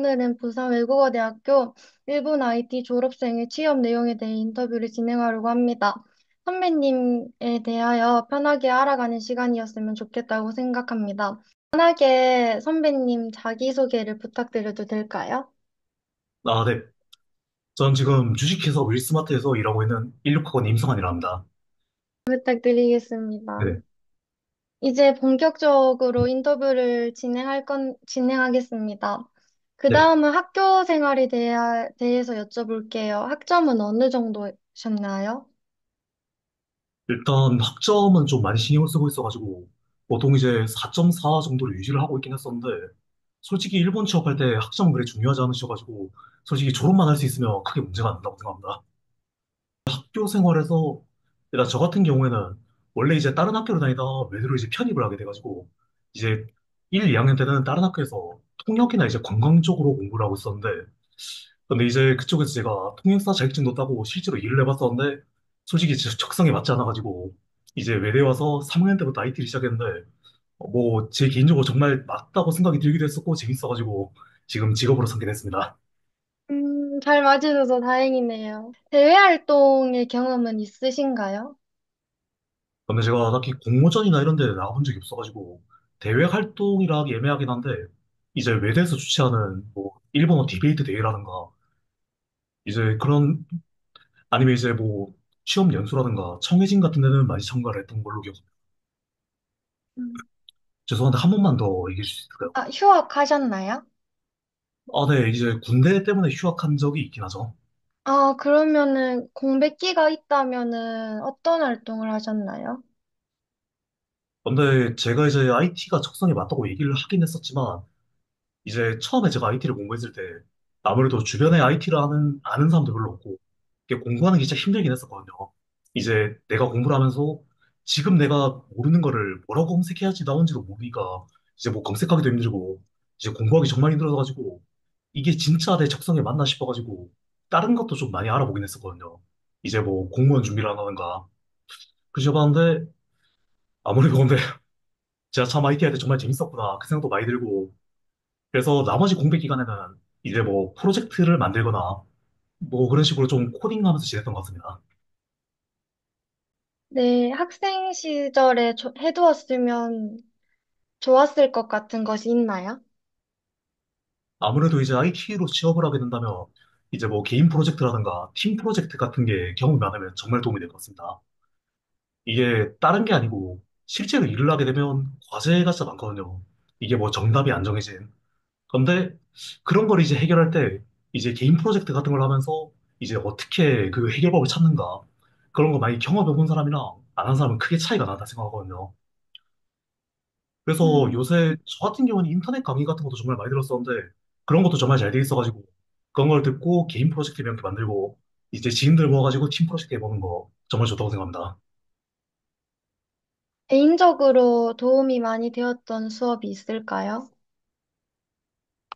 오늘은 부산 외국어대학교 일본 IT 졸업생의 취업 내용에 대해 인터뷰를 진행하려고 합니다. 선배님에 대하여 편하게 알아가는 시간이었으면 좋겠다고 생각합니다. 편하게 선배님 자기소개를 부탁드려도 될까요? 아, 네. 전 지금 주식회사 윌스마트에서 일하고 있는 16학번 임성환이라 합니다. 부탁드리겠습니다. 네. 이제 본격적으로 인터뷰를 진행하겠습니다. 그 네. 다음은 학교 생활에 대해서 여쭤볼게요. 학점은 어느 정도셨나요? 일단 학점은 좀 많이 신경을 쓰고 있어가지고 보통 이제 4.4 정도를 유지를 하고 있긴 했었는데 솔직히 일본 취업할 때 학점은 그리 중요하지 않으셔가지고 솔직히 졸업만 할 수 있으면 크게 문제가 안 된다고 생각합니다. 학교 생활에서 일단 저 같은 경우에는 원래 이제 다른 학교를 다니다가 외대로 이제 편입을 하게 돼가지고 이제 1, 2학년 때는 다른 학교에서 통역이나 이제 관광 쪽으로 공부를 하고 있었는데 근데 이제 그쪽에서 제가 통역사 자격증도 따고 실제로 일을 해봤었는데 솔직히 제 적성에 맞지 않아가지고 이제 외대 와서 3학년 때부터 IT를 시작했는데 뭐 제 개인적으로 정말 맞다고 생각이 들기도 했었고 재밌어가지고 지금 직업으로 삼게 됐습니다. 잘 맞으셔서 다행이네요. 대외 활동의 경험은 있으신가요? 근데 제가 딱히 공모전이나 이런 데 나가본 적이 없어가지고 대외 활동이라 하기 애매하긴 한데 이제 외대에서 주최하는 뭐 일본어 디베이트 대회라든가 이제 그런 아니면 이제 뭐 취업 연수라든가 청해진 같은 데는 많이 참가를 했던 걸로 기억합니다. 음. 죄송한데 한 번만 더 얘기해 주실 수 있을까요? 아, 휴학하셨나요? 아, 네. 이제 군대 때문에 휴학한 적이 있긴 하죠. 아, 그러면은 공백기가 있다면은 어떤 활동을 하셨나요? 근데 제가 이제 IT가 적성에 맞다고 얘기를 하긴 했었지만, 이제 처음에 제가 IT를 공부했을 때, 아무래도 주변에 IT를 아는 사람도 별로 없고, 이게 공부하는 게 진짜 힘들긴 했었거든요. 이제 내가 공부를 하면서, 지금 내가 모르는 거를 뭐라고 검색해야지 나온지도 모르니까, 이제 뭐 검색하기도 힘들고, 이제 공부하기 정말 힘들어가지고, 이게 진짜 내 적성에 맞나 싶어가지고, 다른 것도 좀 많이 알아보긴 했었거든요. 이제 뭐 공무원 준비를 한다든가, 그러봤는데 아무래도 근데 제가 참 IT 할 때 정말 재밌었구나 그 생각도 많이 들고 그래서 나머지 공백 기간에는 이제 뭐 프로젝트를 만들거나 뭐 그런 식으로 좀 코딩하면서 지냈던 것 같습니다. 네, 학생 시절에 해두었으면 좋았을 것 같은 것이 있나요? 아무래도 이제 IT로 취업을 하게 된다면 이제 뭐 개인 프로젝트라든가 팀 프로젝트 같은 게 경험이 많으면 정말 도움이 될 것 같습니다. 이게 다른 게 아니고 실제로 일을 하게 되면 과제가 진짜 많거든요. 이게 뭐 정답이 안 정해진 그런데 그런 걸 이제 해결할 때 이제 개인 프로젝트 같은 걸 하면서 이제 어떻게 그 해결법을 찾는가 그런 거 많이 경험해 본 사람이랑 안 한 사람은 크게 차이가 나다 생각하거든요. 그래서 음, 요새 저 같은 경우는 인터넷 강의 같은 것도 정말 많이 들었었는데 그런 것도 정말 잘 돼 있어가지고 그런 걸 듣고 개인 프로젝트 몇 개 만들고 이제 지인들 모아가지고 팀 프로젝트 해보는 거 정말 좋다고 생각합니다. 개인적으로 도움이 많이 되었던 수업이 있을까요?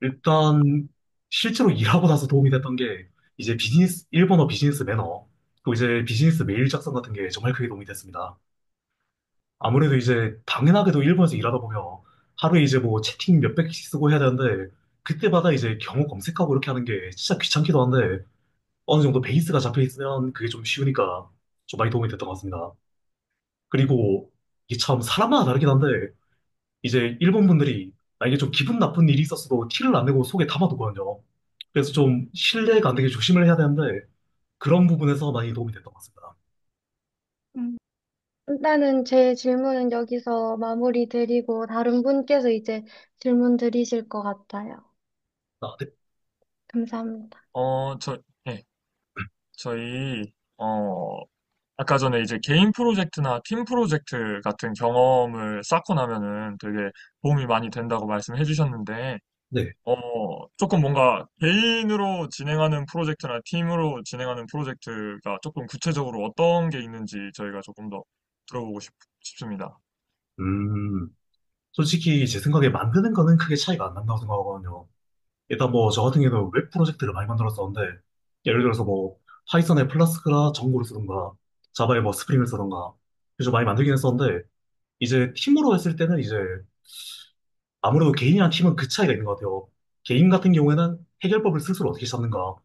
일단 실제로 일하고 나서 도움이 됐던 게 이제 일본어 비즈니스 매너 그리고 이제 비즈니스 메일 작성 같은 게 정말 크게 도움이 됐습니다. 아무래도 이제 당연하게도 일본에서 일하다 보면 하루에 이제 뭐 채팅 몇백 개씩 쓰고 해야 되는데 그때마다 이제 경호 검색하고 이렇게 하는 게 진짜 귀찮기도 한데 어느 정도 베이스가 잡혀 있으면 그게 좀 쉬우니까 좀 많이 도움이 됐던 것 같습니다. 그리고 이게 참 사람마다 다르긴 한데 이제 일본 분들이 나에게 좀 기분 나쁜 일이 있었어도 티를 안 내고 속에 담아두거든요. 그래서 좀 신뢰가 안 되게 조심을 해야 되는데 그런 부분에서 많이 도움이 됐던 것 같습니다. 음, 일단은 제 질문은 여기서 마무리 드리고 다른 분께서 이제 질문 드리실 것 같아요. 아, 네. 감사합니다. 네, 저희, 어, 아까 전에 이제 개인 프로젝트나 팀 프로젝트 같은 경험을 쌓고 나면은 되게 도움이 많이 된다고 말씀해 주셨는데, 네. 조금 뭔가 개인으로 진행하는 프로젝트나 팀으로 진행하는 프로젝트가 조금 구체적으로 어떤 게 있는지 저희가 조금 더 들어보고 싶습니다. 음, 솔직히 제 생각에 만드는 거는 크게 차이가 안 난다고 생각하거든요. 일단 뭐 저 같은 경우는 웹 프로젝트를 많이 만들었었는데 예를 들어서 뭐 파이썬에 플라스크라 정보를 쓰던가 자바에 뭐 스프링을 쓰던가 그래서 많이 만들긴 했었는데 이제 팀으로 했을 때는 이제 아무래도 개인이랑 팀은 그 차이가 있는 것 같아요. 개인 같은 경우에는 해결법을 스스로 어떻게 찾는가.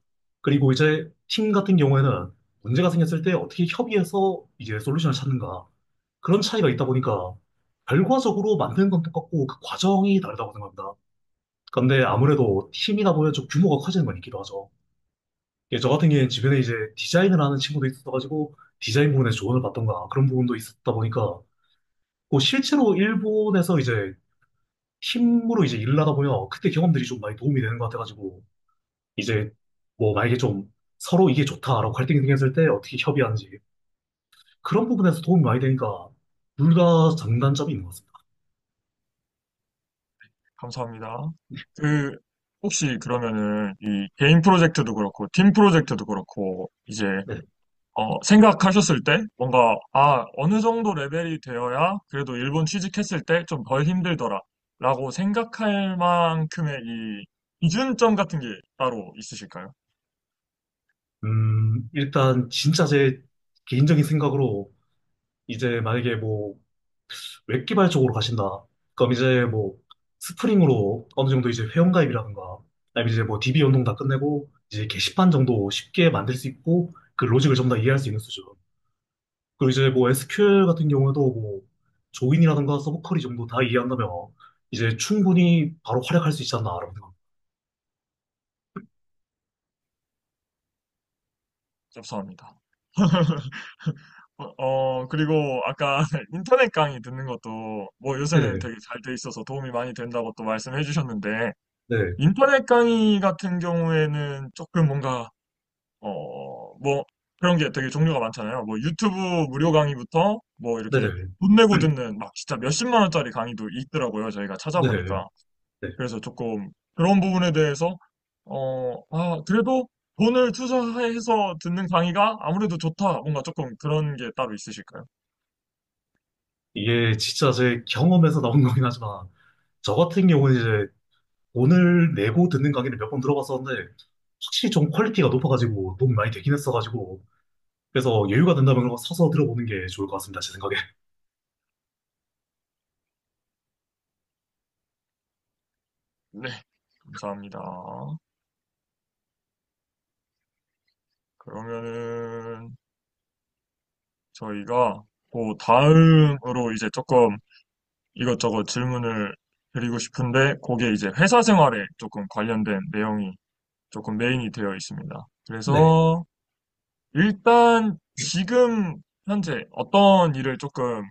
그리고 이제 팀 같은 경우에는 문제가 생겼을 때 어떻게 협의해서 이제 솔루션을 찾는가. 그런 차이가 있다 보니까 결과적으로 만드는 건 똑같고 그 과정이 다르다고 생각합니다. 그런데 아무래도 팀이다 보면 좀 규모가 커지는 건 있기도 하죠. 예, 저 같은 경우에는 주변에 이제 디자인을 하는 친구도 있었어가지고 디자인 부분에 조언을 받던가 그런 부분도 있었다 보니까 뭐 실제로 일본에서 이제 팀으로 이제 일을 하다 보면 그때 경험들이 좀 많이 도움이 되는 것 같아가지고 이제 뭐 만약에 좀 서로 이게 좋다라고 갈등이 생겼을 때 어떻게 협의하는지 그런 부분에서 도움이 많이 되니까 둘 다 장단점이 있는 것 같습니다. 감사합니다. 그, 혹시 그러면은 이 개인 프로젝트도 그렇고, 팀 프로젝트도 그렇고, 이제, 네. 생각하셨을 때 뭔가, 어느 정도 레벨이 되어야 그래도 일본 취직했을 때 좀 덜 힘들더라. 라고 생각할 만큼의 이 기준점 같은 게 따로 있으실까요? 일단 진짜 제 개인적인 생각으로 이제 만약에 뭐 웹 개발 쪽으로 가신다. 그럼 이제 뭐 스프링으로 어느 정도 이제 회원가입이라든가 아니면 이제 뭐 DB 연동 다 끝내고 이제 게시판 정도 쉽게 만들 수 있고 그 로직을 좀 더 이해할 수 있는 수준. 그리고 이제 뭐 SQL 같은 경우에도 뭐 조인이라든가 서브쿼리 정도 다 이해한다면 이제 충분히 바로 활약할 수 있지 않나라고 생각합니다. 감사합니다. 그리고 아까 인터넷 강의 듣는 것도 뭐 요새는 네네. 되게 잘 돼 있어서 도움이 많이 된다고 또 말씀해 주셨는데, 네. 인터넷 강의 같은 경우에는 조금 뭔가, 뭐 그런 게 되게 종류가 많잖아요. 뭐 유튜브 무료 강의부터 뭐 이렇게 네네. 돈 내고 듣는 막 진짜 몇십만 원짜리 강의도 있더라고요. 저희가 네네. 찾아보니까. 네. 그래서 조금 그런 부분에 대해서 그래도 돈을 투자해서 듣는 강의가 아무래도 좋다. 뭔가 조금 그런 게 따로 있으실까요? 이게 진짜 제 경험에서 나온 거긴 하지만 저 같은 경우는 이제 돈을 내고 듣는 강의를 몇 번 들어봤었는데 확실히 좀 퀄리티가 높아가지고 도움이 많이 되긴 했어가지고 그래서 여유가 된다면 그런 거 사서 들어보는 게 좋을 것 같습니다. 제 생각에. 네, 감사합니다. 그러면은 저희가 그 다음으로 이제 조금 이것저것 질문을 드리고 싶은데, 그게 이제 회사 생활에 조금 관련된 내용이 조금 메인이 되어 있습니다. 네. 그래서 일단 지금 현재 어떤 일을 조금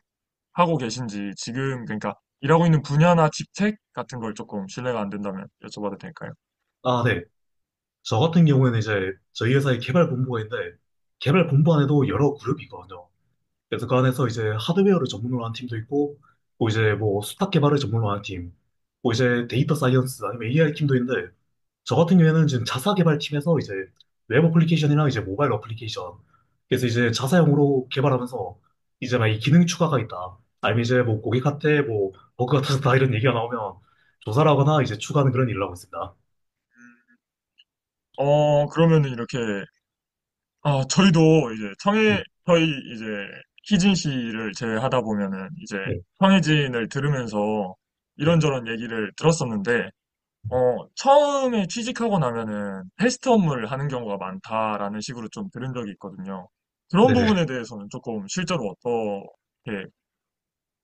하고 계신지, 지금 그러니까 일하고 있는 분야나 직책 같은 걸 조금 실례가 안 된다면 여쭤봐도 될까요? 아, 네. 저 같은 경우에는 이제 저희 회사에 개발 본부가 있는데 개발 본부 안에도 여러 그룹이 있거든요. 그래서 그 안에서 이제 하드웨어를 전문으로 하는 팀도 있고, 뭐 이제 뭐 수탁 개발을 전문으로 하는 팀, 뭐 이제 데이터 사이언스 아니면 AI 팀도 있는데, 저 같은 경우에는 지금 자사 개발 팀에서 이제 웹 어플리케이션이랑 이제 모바일 어플리케이션, 그래서 이제 자사용으로 개발하면서 이제 막 이 기능 추가가 있다. 아니면 이제 뭐 고객한테 뭐 버그가 터졌다 이런 얘기가 나오면 조사를 하거나 이제 추가하는 그런 일을 하고 있습니다. 그러면은 이렇게, 저희도 이제 네. 저희 이제 희진 씨를 제외하다 보면은 이제 네. 청해진을 들으면서 네. 이런저런 얘기를 들었었는데, 처음에 취직하고 나면은 테스트 업무를 하는 경우가 많다라는 식으로 좀 들은 적이 있거든요. 그런 네네. 부분에 대해서는 조금 실제로 어떻게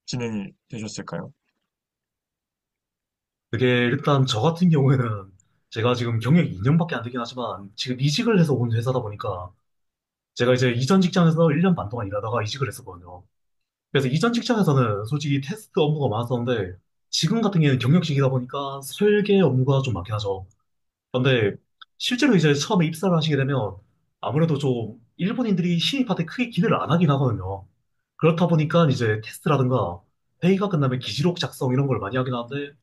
진행이 되셨을까요? 그게 일단 저 같은 경우에는 제가 지금 경력이 2년밖에 안 되긴 하지만 지금 이직을 해서 온 회사다 보니까 제가 이제 이전 직장에서 1년 반 동안 일하다가 이직을 했었거든요. 그래서 이전 직장에서는 솔직히 테스트 업무가 많았었는데 지금 같은 경우에는 경력직이다 보니까 설계 업무가 좀 많긴 하죠. 근데 실제로 이제 처음에 입사를 하시게 되면 아무래도 좀 일본인들이 신입할 때 크게 기대를 안 하긴 하거든요. 그렇다 보니까 이제 테스트라든가 회의가 끝나면 기지록 작성 이런 걸 많이 하긴 하는데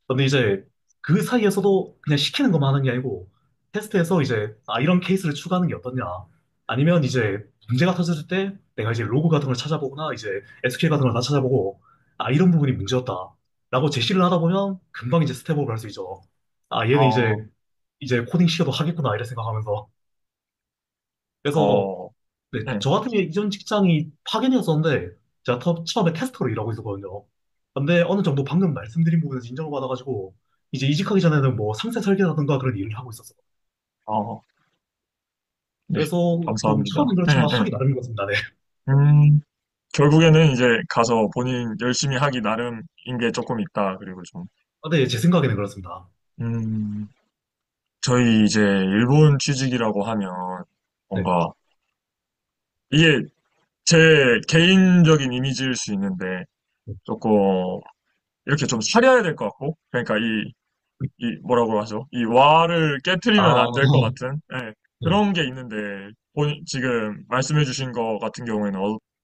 근데 이제 그 사이에서도 그냥 시키는 것만 하는 게 아니고 테스트에서 이제 이런 케이스를 추가하는 게 어떠냐 아니면 이제 문제가 터졌을 때 내가 이제 로그 같은 걸 찾아보거나 이제 SQL 같은 걸 다 찾아보고 이런 부분이 문제였다 라고 제시를 하다 보면 금방 이제 스텝업을 할 수 있죠. 얘는 어, 이제 코딩 시켜도 하겠구나 이래 생각하면서 그래서 어, 네, 네. 저 같은 경우에 이전 직장이 파견이었었는데 제가 처음에 테스터로 일하고 있었거든요. 근데 어느 정도 방금 말씀드린 부분에서 인정을 받아가지고 이제 이직하기 전에는 뭐 상세 설계라든가 그런 일을 하고 있었어. 어, 네, 그래서 좀 감사합니다. 처음엔 네, 그렇지만 네. 하기 나름인 것 같습니다. 네. 음, 결국에는 이제 가서 본인 열심히 하기 나름인 게 조금 있다. 그리고 좀, 네, 제 생각에는 그렇습니다. 음, 저희 이제 일본 취직이라고 하면 네. 뭔가 이게 제 개인적인 이미지일 수 있는데 조금 이렇게 좀 차려야 될 것 같고, 그러니까 이 뭐라고 하죠? 이 와를 깨트리면 아, 안 될 것 같은, 예, 네. 그런 게 있는데, 지금 말씀해 주신 거 같은 경우에는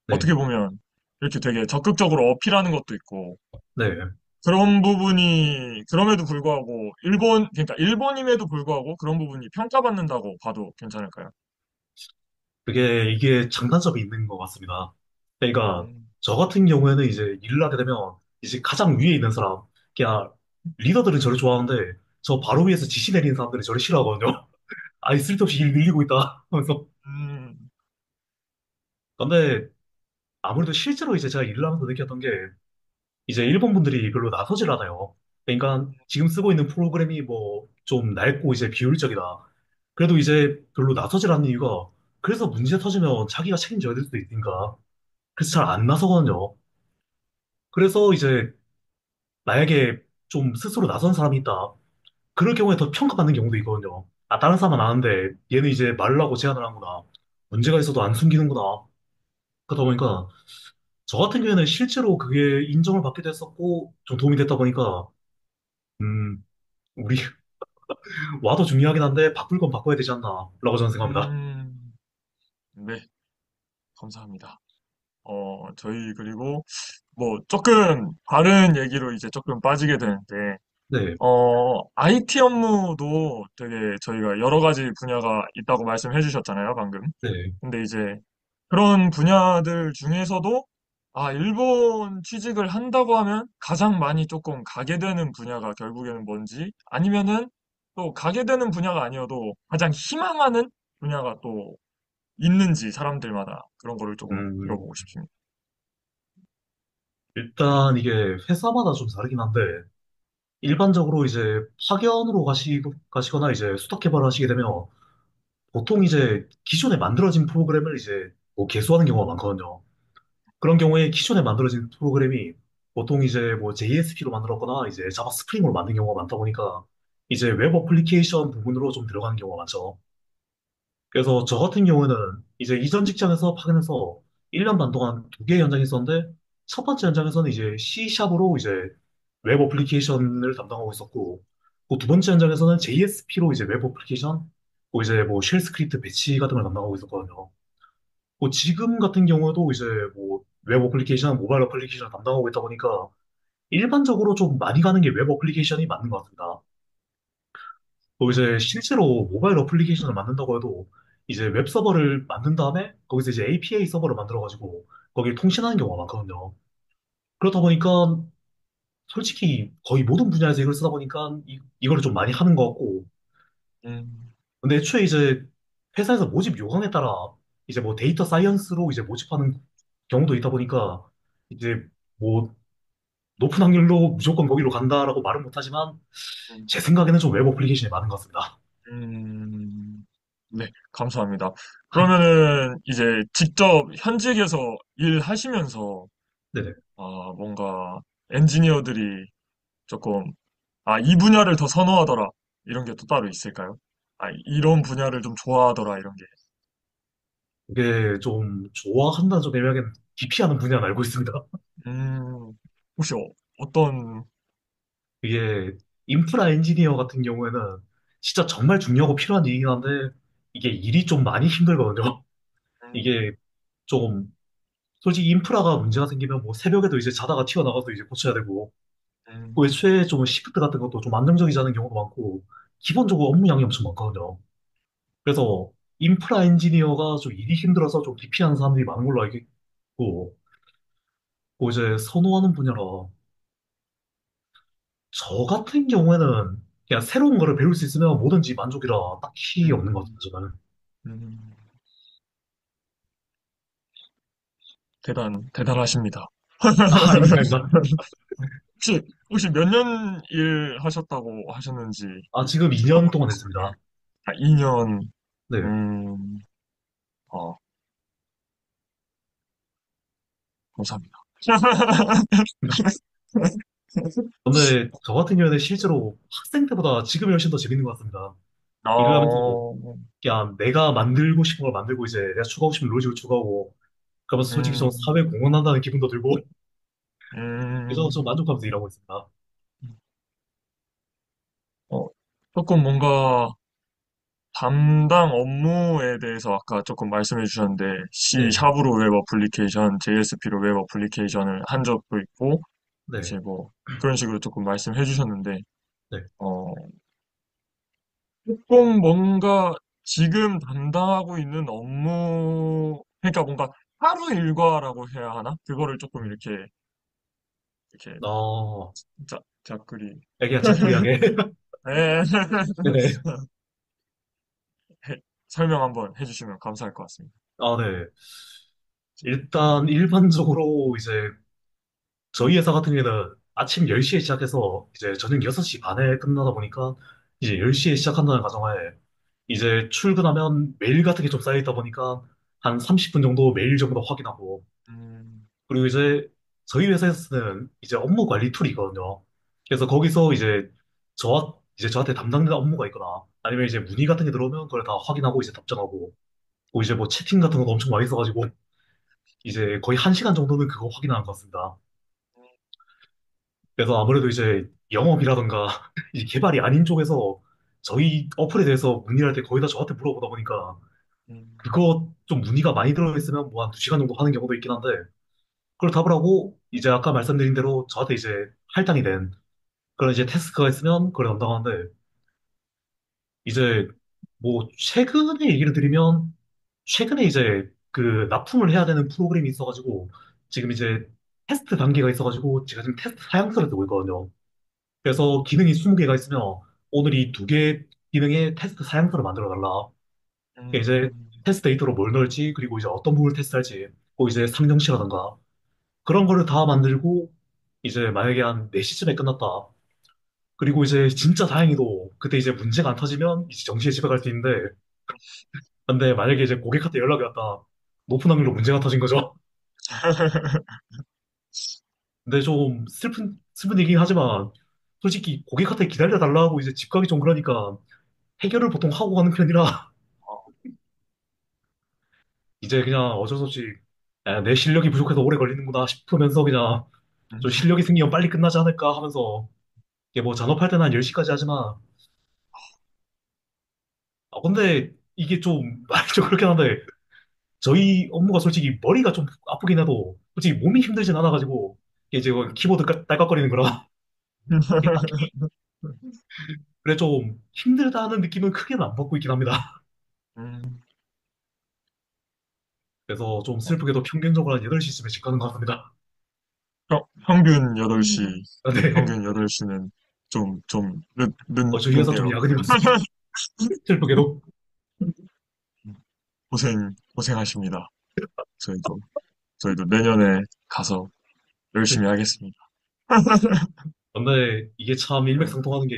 네. 어떻게 보면 이렇게 되게 적극적으로 어필하는 것도 있고, 네. 그런 부분이, 그럼에도 불구하고, 그러니까 일본임에도 불구하고 그런 부분이 평가받는다고 봐도 괜찮을까요? 이게 장단점이 있는 것 같습니다. 그러니까 음, 저 같은 경우에는 이제 일을 하게 되면 이제 가장 위에 있는 사람, 그냥 리더들은 저를 좋아하는데 저 바로 위에서 지시 내리는 사람들이 저를 싫어하거든요. 아니 쓸데없이 일 밀리고 있다 하면서. 음, 근데 아무래도 실제로 이제 제가 일을 하면서 느꼈던 게 이제 일본 분들이 별로 나서질 않아요. 그러니까 지금 쓰고 있는 프로그램이 뭐 좀 낡고 이제 비효율적이다. 그래도 이제 별로 나서질 않는 이유가 그래서 문제 터지면 자기가 책임져야 될 수도 있으니까. 그래서 잘 안 나서거든요. 그래서 이제 만약에 좀 스스로 나선 사람이 있다. 그럴 경우에 더 평가받는 경우도 있거든요. 아, 다른 사람은 아는데 얘는 이제 말을 하고 제안을 하는구나. 문제가 있어도 안 숨기는구나. 그러다 보니까 저 같은 경우에는 실제로 그게 인정을 받기도 했었고 좀 도움이 됐다 보니까 음, 우리 와도 중요하긴 한데 바꿀 건 바꿔야 되지 않나 라고 저는 생각합니다. 음, 네, 감사합니다. 저희 그리고 뭐 조금 다른 얘기로 이제 조금 빠지게 되는데, 네, IT 업무도 되게 저희가 여러 가지 분야가 있다고 말씀해 주셨잖아요, 방금. 네. 근데 이제 그런 분야들 중에서도 일본 취직을 한다고 하면 가장 많이 조금 가게 되는 분야가 결국에는 뭔지, 아니면은 또 가게 되는 분야가 아니어도 가장 희망하는 분야가 또 있는지 사람들마다 그런 거를 조금 음, 들어보고 싶습니다. 일단 이게 회사마다 좀 다르긴 한데 일반적으로 이제 파견으로 가시거나 이제 수탁 개발하시게 되면 보통 이제 기존에 만들어진 프로그램을 이제 뭐 개수하는 경우가 많거든요. 그런 경우에 기존에 만들어진 프로그램이 보통 이제 뭐 JSP로 만들었거나 이제 자바 스프링으로 만든 경우가 많다 보니까 이제 웹 어플리케이션 부분으로 좀 들어가는 경우가 많죠. 그래서 저 같은 경우는 이제 이전 직장에서 파견해서 1년 반 동안 두 개의 현장이 있었는데 첫 번째 현장에서는 이제 C샵으로 이제 웹 어플리케이션을 담당하고 있었고 그 두 번째 현장에서는 JSP로 이제 웹 어플리케이션 뭐 이제 뭐 쉘 스크립트 배치 같은 걸 담당하고 있었거든요. 뭐 지금 같은 경우에도 이제 뭐 웹 어플리케이션, 모바일 어플리케이션을 담당하고 있다 보니까 일반적으로 좀 많이 가는 게 웹 어플리케이션이 맞는 것 같습니다. 또 이제 음, 실제로 모바일 어플리케이션을 만든다고 해도 이제 웹 서버를 만든 다음에 거기서 이제 API 서버를 만들어가지고 거기에 통신하는 경우가 많거든요. 그렇다 보니까 솔직히 거의 모든 분야에서 이걸 쓰다 보니까 이거를 좀 많이 하는 것 같고 음, 근데 애초에 이제 회사에서 모집 요강에 따라 이제 뭐 데이터 사이언스로 이제 모집하는 경우도 있다 보니까 이제 뭐 높은 확률로 무조건 거기로 간다라고 말은 못하지만 음, 제 생각에는 좀 웹 어플리케이션이 많은 것 같습니다. 네, 감사합니다. 그러면은 이제 직접 현직에서 일하시면서 네네. 뭔가 엔지니어들이 조금 이 분야를 더 선호하더라 이런 게 또 따로 있을까요? 이런 분야를 좀 좋아하더라 이런 게. 이게 좀 좋아한다는 좀 애매하게 기피하는 분야는 알고 있습니다. 음, 혹시 어떤 이게 인프라 엔지니어 같은 경우에는 진짜 정말 중요하고 필요한 일이긴 한데 이게 일이 좀 많이 힘들거든요. 음, 이게 좀 솔직히 인프라가 문제가 생기면 뭐 새벽에도 이제 자다가 튀어나가서 이제 고쳐야 되고 그 음, 애초에 좀 시프트 같은 것도 좀 안정적이지 않은 경우도 많고 기본적으로 업무량이 엄청 많거든요. 그래서 인프라 엔지니어가 좀 일이 힘들어서 좀 기피하는 사람들이 많은 걸로 알고 있고 뭐 이제 선호하는 분야라 저 같은 경우에는 그냥 새로운 거를 배울 수 있으면 뭐든지 만족이라 딱히 없는 것 음, 같아요, 저는. 음, 대단하십니다. 아, 아닙니다, 아닙니다. 혹시 혹시 몇 년 일 하셨다고 하셨는지 아, 지금 2년 동안 여쭤봐도 했습니다. 아, 2년, 네. 음, 어, 감사합니다. 근데 저 같은 경우에는 실제로 학생 때보다 지금이 훨씬 더 재밌는 것 같습니다. 일을 하면서 어, 그냥 내가 만들고 싶은 걸 만들고 이제 내가 추가하고 싶은 로직을 추가하고 그러면서 솔직히 좀 사회 음, 공헌한다는 기분도 들고 그래서 좀 음, 만족하면서 일하고 있습니다. 어, 조금 뭔가 담당 업무에 대해서 아까 조금 말씀해 주셨는데, 네, C#으로 웹 어플리케이션, JSP로 웹 어플리케이션을 한 적도 있고, 네, 이제 뭐, 그런 식으로 조금 말씀해 주셨는데, 네. 어, 조금 뭔가 지금 담당하고 있는 업무, 그러니까 뭔가 하루 일과라고 해야 하나? 그거를 조금 이렇게, 어, 자꾸리, 그냥 자꾸리하게. 예, 네네. 설명 한번 해주시면 감사할 것 같습니다. 아, 네. 일단 일반적으로 이제 저희 회사 같은 경우에는 아침 10시에 시작해서 이제 저녁 6시 반에 끝나다 보니까 이제 10시에 시작한다는 가정하에 이제 출근하면 메일 같은 게 좀 쌓여있다 보니까 한 30분 정도 메일 전부 다 확인하고 음, 그리고 이제 저희 회사에서 쓰는 이제 업무 관리 툴이 있거든요. 그래서 거기서 이제 저한테 담당된 업무가 있거나 아니면 이제 문의 같은 게 들어오면 그걸 다 확인하고 이제 답장하고 또 이제 뭐 채팅 같은 것도 엄청 많이 써가지고 이제 거의 1시간 정도는 그거 확인하는 것 같습니다. 그래서 아무래도 이제 영업이라던가 이 개발이 아닌 쪽에서 저희 어플에 대해서 문의할 때 거의 다 저한테 물어보다 보니까 음, 그거 좀 문의가 많이 들어있으면 뭐 한 2시간 정도 하는 경우도 있긴 한데 그걸 답을 하고 이제 아까 말씀드린 대로 저한테 이제 할당이 된 그런 이제 태스크가 있으면 그걸 담당하는데 이제 뭐 최근에 얘기를 드리면 최근에 이제 그 납품을 해야 되는 프로그램이 있어가지고 지금 이제 테스트 단계가 있어가지고 제가 지금 테스트 사양서를 쓰고 있거든요. 그래서 기능이 20개가 있으면 오늘 이 2개 기능의 테스트 사양서를 만들어 달라. 이제 음, 테스트 데이터로 뭘 넣을지 그리고 이제 어떤 부분을 테스트할지 그 이제 상정치라던가 그런 거를 다 만들고 이제 만약에 한 4시쯤에 끝났다. 그리고 이제 진짜 다행히도 그때 이제 문제가 안 터지면 이제 정시에 집에 갈 수 있는데 근데 만약에 이제 고객한테 연락이 왔다. 높은 확률로 문제가 터진 거죠. 근데 좀 슬픈 얘기긴 하지만 솔직히 고객한테 기다려달라고 이제 집 가기 좀 그러니까 해결을 보통 하고 가는 편이라 이제 그냥 어쩔 수 없이 내 실력이 부족해서 오래 걸리는구나 싶으면서 그냥 좀 실력이 생기면 빨리 끝나지 않을까 하면서 이게 뭐 잔업할 때는 한 10시까지 하지만 근데 이게 좀 말이 좀 그렇긴 한데 저희 업무가 솔직히 머리가 좀 아프긴 해도 솔직히 몸이 힘들진 않아가지고 이게 이제 뭐 키보드 딸깍거리는 거라 이게 딱히 그래 좀 힘들다는 느낌은 크게는 안 받고 있긴 합니다. 음, 그래서 좀 슬프게도 평균적으로 한 8시쯤에 집 가는 것 같습니다. 평균 8시, 네. 평균 8시는 좀 저희 회사 좀 늦네요. 야근이 많습니다. 슬프게도. 고생하십니다. 저희도, 저희도 내년에 가서 네. 열심히 하겠습니다. 근데 이게 참 네. 일맥상통하는 게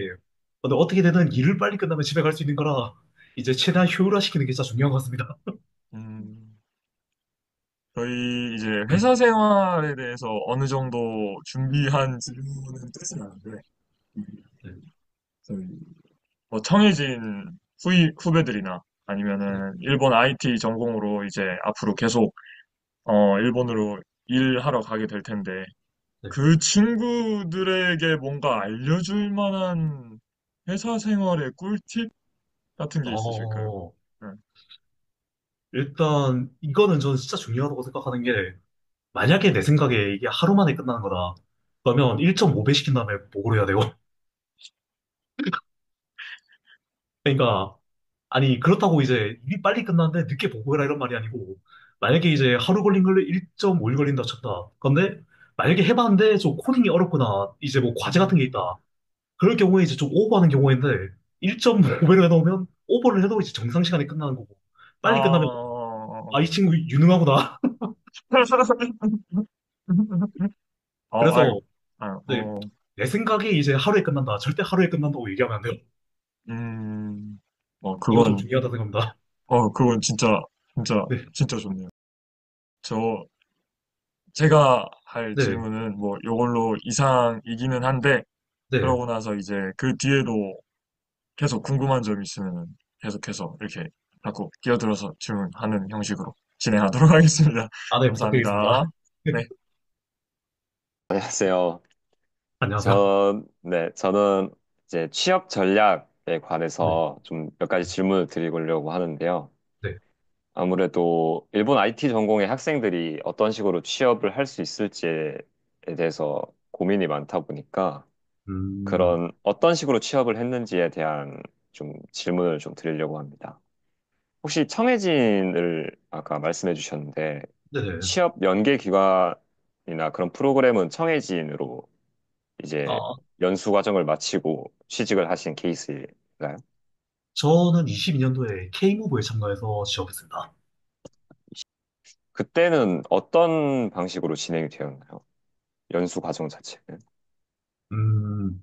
근데 어떻게 되든 일을 빨리 끝나면 집에 갈 수 있는 거라 이제 최대한 효율화시키는 게 진짜 중요한 것 같습니다. 음, 저희 이제 회사 생활에 대해서 어느 정도 준비한 질문은 뜻은 않은데, 네. 저희 뭐 청해진 후배들이나 네. 아니면은 일본 IT 전공으로 이제 앞으로 계속 일본으로 일하러 가게 될 텐데 네. 그 친구들에게 뭔가 알려줄 만한 회사 생활의 꿀팁 같은 게 있으실까요? 어, 네. 일단 이거는 저는 진짜 중요하다고 생각하는 게 만약에 내 생각에 이게 하루 만에 끝나는 거다. 그러면 1.5배 시킨 다음에 보고를 해야 되고. 그러니까 아니 그렇다고 이제 일이 빨리 끝나는데 늦게 보고해라 이런 말이 아니고 만약에 이제 하루 걸린 걸 1.5일 걸린다 쳤다. 근데 만약에 해봤는데 좀 코딩이 어렵거나 이제 뭐 과제 같은 게 음, 있다. 그럴 경우에 이제 좀 오버하는 경우인데 1.5배로 해놓으면 오버를 해도 이제 정상 시간에 끝나는 거고 빨리 끝나면 아, 이 친구 유능하구나. 아유, 그래서 아유, 네, 내 생각에 이제 하루에 끝난다. 절대 하루에 끝난다고 얘기하면 안 돼요. 음, 어, 이거 좀 그건, 중요하다 생각합니다. 그건 진짜, 진짜, 네, 진짜 좋네요. 제가 할 네, 질문은 뭐, 요걸로 이상이기는 한데, 네. 그러고 나서 이제 그 뒤에도 계속 궁금한 점 있으면 계속해서 이렇게 자꾸 끼어들어서 질문하는 형식으로 진행하도록 하겠습니다. 아, 네, 감사합니다. 부탁드리겠습니다. 네. 안녕하세요. 안녕하세요. 저는 이제 취업 전략에 네, 관해서 좀 몇 가지 질문을 드리려고 하는데요. 네. 아무래도 일본 IT 전공의 학생들이 어떤 식으로 취업을 할 수 있을지에 대해서 고민이 많다 보니까 음, 그런 어떤 식으로 취업을 했는지에 대한 좀 질문을 좀 드리려고 합니다. 혹시 청해진을 아까 말씀해 주셨는데 네네. 취업 연계 기관이나 그런 프로그램은 청해진으로 이제 아, 연수 과정을 마치고 취직을 하신 케이스인가요? 저는 22년도에 K무브에 참가해서 취업했습니다. 그때는 어떤 방식으로 진행이 되었나요? 연수 과정 자체는? 음,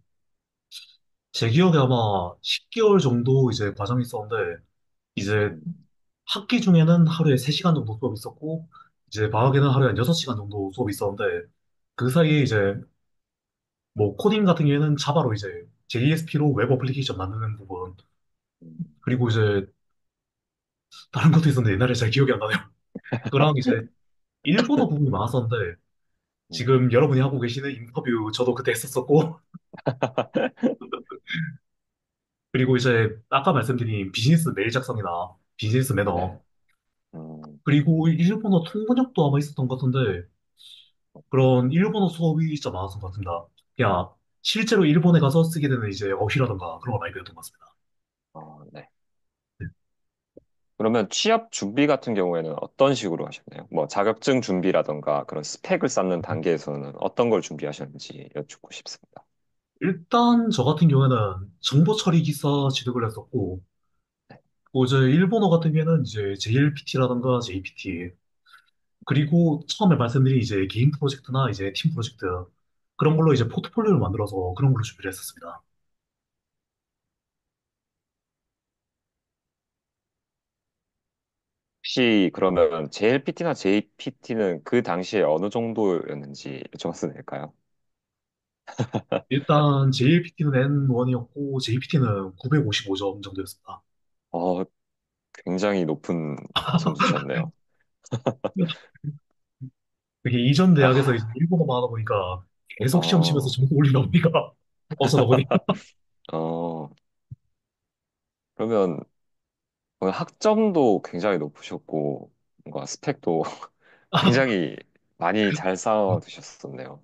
제 기억에 아마 10개월 정도 이제 과정이 있었는데, 이제 음, 학기 중에는 하루에 3시간 정도 수업이 있었고, 이제 방학에는 하루에 한 6시간 정도 수업이 있었는데, 그 사이에 이제 뭐 코딩 같은 경우에는 자바로 이제 JSP로 웹 어플리케이션 만드는 부분, 음, 그리고 이제 다른 것도 있었는데 옛날에 잘 기억이 안 나네요. 그랑 이제 일본어 부분이 많았었는데, 음. 지금 여러분이 하고 계시는 인터뷰 저도 그때 했었었고, 그리고 이제 아까 말씀드린 비즈니스 메일 작성이나 비즈니스 네. 매너, 음, 그리고 일본어 통번역도 아마 있었던 것 같은데, 그런 일본어 수업이 진짜 많았던 것 같습니다. 그냥 실제로 일본에 가서 쓰게 되는 이제 어휘라던가 그런 거 많이 배웠던 것 같습니다. 네. 네. 그러면 취업 준비 같은 경우에는 어떤 식으로 하셨나요? 뭐 자격증 준비라던가 그런 스펙을 쌓는 단계에서는 어떤 걸 준비하셨는지 여쭙고 싶습니다. 일단 저 같은 경우에는 정보 처리 기사 취득을 했었고, 뭐 이제 일본어 같은 경우에는 이제 JLPT라던가 JPT, 그리고 처음에 말씀드린 이제 개인 프로젝트나 이제 팀 프로젝트, 그런 걸로 이제 포트폴리오를 만들어서 그런 걸로 준비를 했었습니다. 혹시 그러면 JLPT나 JPT는 그 당시에 어느 정도였는지 여쭤봐도 될까요? 일단 JLPT는 N1이었고 JPT는 955점 정도였습니다. 어, 굉장히 높은 점수셨네요. 이게 이전 대학에서 이제 아, 일본어만 하다 보니까 계속 시험 치면서 어, 점수 올리다 보니까 어쩌다 보니 어, 그러면 오늘 학점도 굉장히 높으셨고, 뭔가 스펙도 굉장히 많이 잘 쌓아 두셨었네요.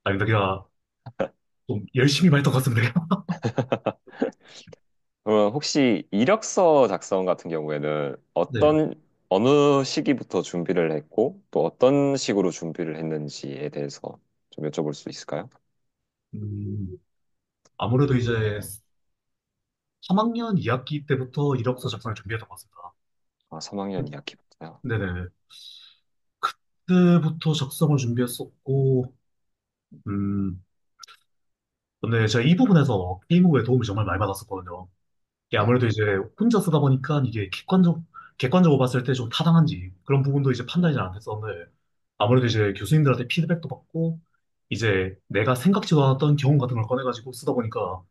아닙니다. 그냥 좀 열심히 말했던 것 같습니다. 그러면 혹시 이력서 작성 같은 경우에는 네. 어느 시기부터 준비를 했고, 또 어떤 식으로 준비를 했는지에 대해서 좀 여쭤볼 수 있을까요? 음, 아무래도 이제 3학년 2학기 때부터 이력서 작성을 준비했던 것 같습니다. 아, 3학년 2학기부터요. 네네. 그때부터 작성을 준비했었고, 음, 근데 제가 이 부분에서 게임부의 도움을 정말 많이 받았었거든요. 이게 네. 아무래도 이제 혼자 쓰다 보니까 이게 객관적으로 봤을 때 좀 타당한지 그런 부분도 이제 판단이 잘 안 됐었는데, 아무래도 이제 교수님들한테 피드백도 받고, 이제 내가 생각지도 않았던 경험 같은 걸 꺼내가지고 쓰다 보니까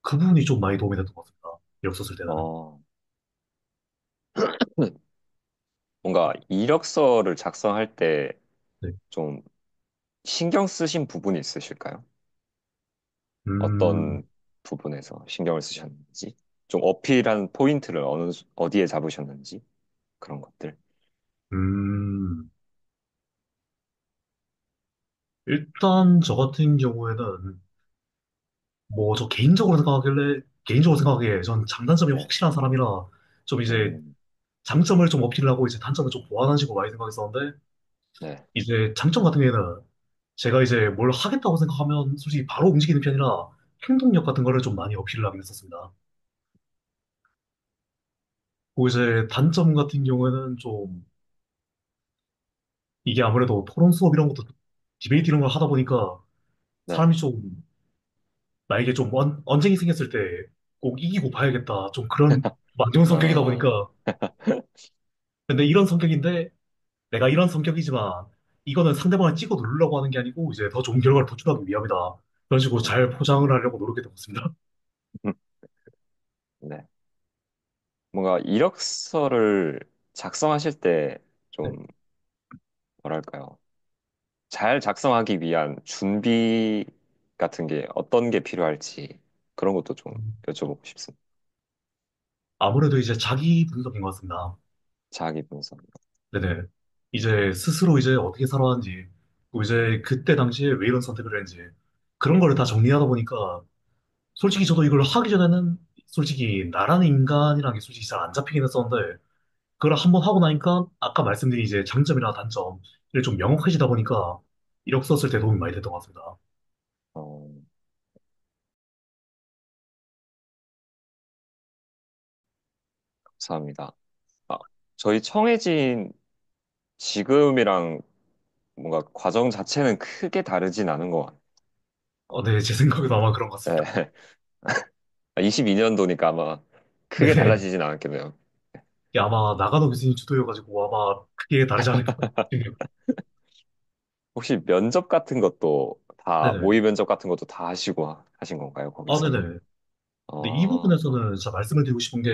그 부분이 좀 많이 도움이 됐던 것 같습니다. 이력 썼을 때는. 어, 뭔가 이력서를 작성할 때 네. 좀 신경 쓰신 부분이 있으실까요? 음, 어떤 부분에서 신경을 쓰셨는지, 좀 어필한 포인트를 어디에 잡으셨는지, 그런 것들. 음, 일단 저 같은 경우에는 뭐 저 개인적으로 생각하기에 전 장단점이 네. 확실한 사람이라 좀 이제 음, 장점을 좀 어필하고 이제 단점을 좀 보완하는 식으로 많이 생각했었는데, 네. 이제 장점 같은 경우에는 제가 이제 뭘 하겠다고 생각하면 솔직히 바로 움직이는 편이라 행동력 같은 거를 좀 많이 어필을 하긴 했었습니다. 그리고 이제 단점 같은 경우에는 좀 이게 아무래도 토론 수업 이런 것도 디베이트 이런 걸 하다 보니까 네. 사람이 좀 나에게 좀 언쟁이 생겼을 때 꼭 이기고 봐야겠다. 좀 그런 안 좋은 성격이다 아, 보니까. 근데 이런 성격인데 내가 이런 성격이지만 이거는 상대방을 찍어 누르려고 하는 게 아니고 이제 더 좋은 결과를 도출하기 위함이다. 그런 식으로 잘 포장을 하려고 노력했던 것 같습니다. 네. 뭔가 이력서를 작성하실 때 네. 좀 뭐랄까요? 잘 작성하기 위한 준비 같은 게 어떤 게 필요할지 그런 것도 좀 여쭤보고 싶습니다. 아무래도 이제 자기 분석인 것 같습니다. 자기 분석. 네네. 이제 스스로 이제 어떻게 살아왔는지, 또 이제 그때 당시에 왜 이런 선택을 했는지, 그런 거를 다 정리하다 보니까, 솔직히 저도 이걸 하기 전에는, 솔직히 나라는 인간이라는 게 솔직히 잘 안 잡히긴 했었는데, 그걸 한번 하고 나니까, 아까 말씀드린 이제 장점이나 단점을 좀 명확해지다 보니까, 이력 썼을 때 도움이 많이 됐던 것 같습니다. 어, 감사합니다. 아, 저희 청해진 지금이랑 뭔가 과정 자체는 크게 다르진 않은 것 같아요. 네, 제 생각에도 아마 그런 것 같습니다. 네. 22년도니까 아마 크게 네네. 달라지진 않았겠네요. 이게 아마 나가노 교수님 주도여가지고 아마 크게 다르지 않을까 싶네요. 혹시 면접 같은 것도 다, 네네. 모의 면접 같은 것도 다 하신 건가요, 아, 거기서? 네네. 근데 이 어, 부분에서는 진짜 말씀을 드리고 싶은 게,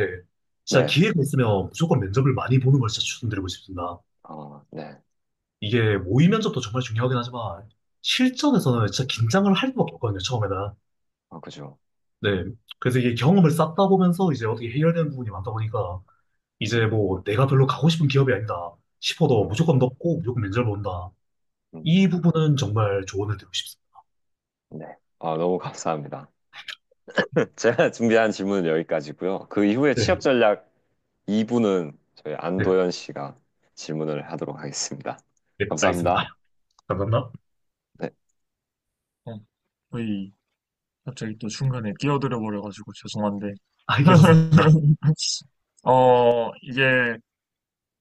진짜 네. 기회가 있으면 무조건 면접을 많이 보는 걸 진짜 추천드리고 싶습니다. 네. 이게 모의 면접도 정말 중요하긴 하지만, 실전에서는 진짜 긴장을 할 수밖에 없거든요, 처음에는. 그죠. 네. 그래서 이게 경험을 쌓다 보면서 이제 어떻게 해결되는 부분이 많다 보니까, 이제 뭐 내가 별로 가고 싶은 기업이 아니다 싶어도 음, 무조건 넣고 무조건 면접을 본다. 음, 이 부분은 정말 조언을 드리고 싶습니다. 네. 너무 감사합니다. 제가 준비한 질문은 여기까지고요. 그 이후에 네. 취업 전략 2부는 저희 네. 안도현 씨가 질문을 하도록 하겠습니다. 네. 알겠습니다. 감사합니다. 감사합니다. 네. 어, 거의 갑자기 또 중간에 끼어들어 버려가지고 죄송한데. 아, 괜찮습니다. 이게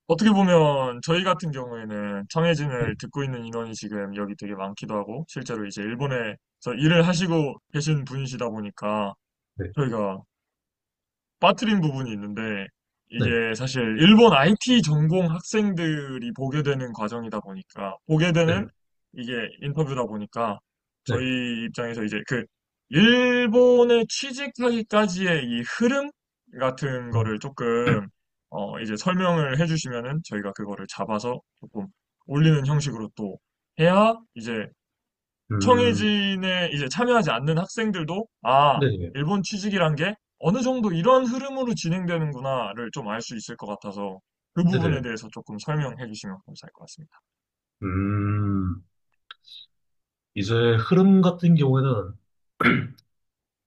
어떻게 보면 저희 같은 경우에는 청해진을 듣고 있는 인원이 지금 여기 되게 많기도 하고 실제로 이제 일본에서 일을 하시고 계신 분이시다 보니까 네. 저희가 빠뜨린 부분이 있는데 네. 이게 사실 일본 IT 전공 학생들이 보게 되는 과정이다 보니까 보게 네. 되는 이게 인터뷰다 보니까 네. 저희 입장에서 이제 그 일본에 취직하기까지의 이 흐름 같은 음. 거를 조금 이제 설명을 해주시면은 저희가 그거를 잡아서 조금 올리는 형식으로 또 해야 이제 음. 청해진에 이제 참여하지 않는 학생들도 아, 네. 일본 취직이란 게 어느 정도 이런 흐름으로 진행되는구나를 좀 알 수 있을 것 같아서 그 부분에 네네. 대해서 조금 설명해 주시면 감사할 것 같습니다. 음. 이제 흐름 같은 경우에는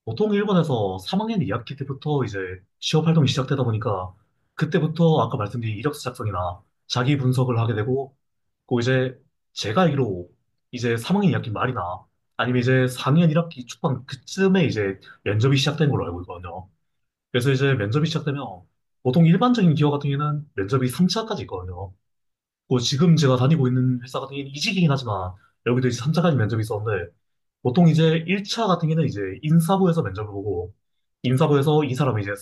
보통 일본에서 3학년 2학기 때부터 이제 취업 활동이 시작되다 보니까 그때부터 아까 말씀드린 이력서 작성이나 자기 분석을 하게 되고 그 이제 제가 알기로 이제 3학년 2학기 말이나 아니면 이제 4학년 1학기 초반 그쯤에 이제 면접이 시작된 걸로 알고 있거든요. 그래서 이제 면접이 시작되면 보통 일반적인 기업 같은 경우에는 면접이 3차까지 있거든요. 뭐 지금 제가 다니고 있는 회사 같은 경우는 이직이긴 하지만 여기도 이제 3차까지 면접이 있었는데 보통 이제 1차 같은 경우는 이제 인사부에서 면접을 보고 인사부에서 이 사람이 이제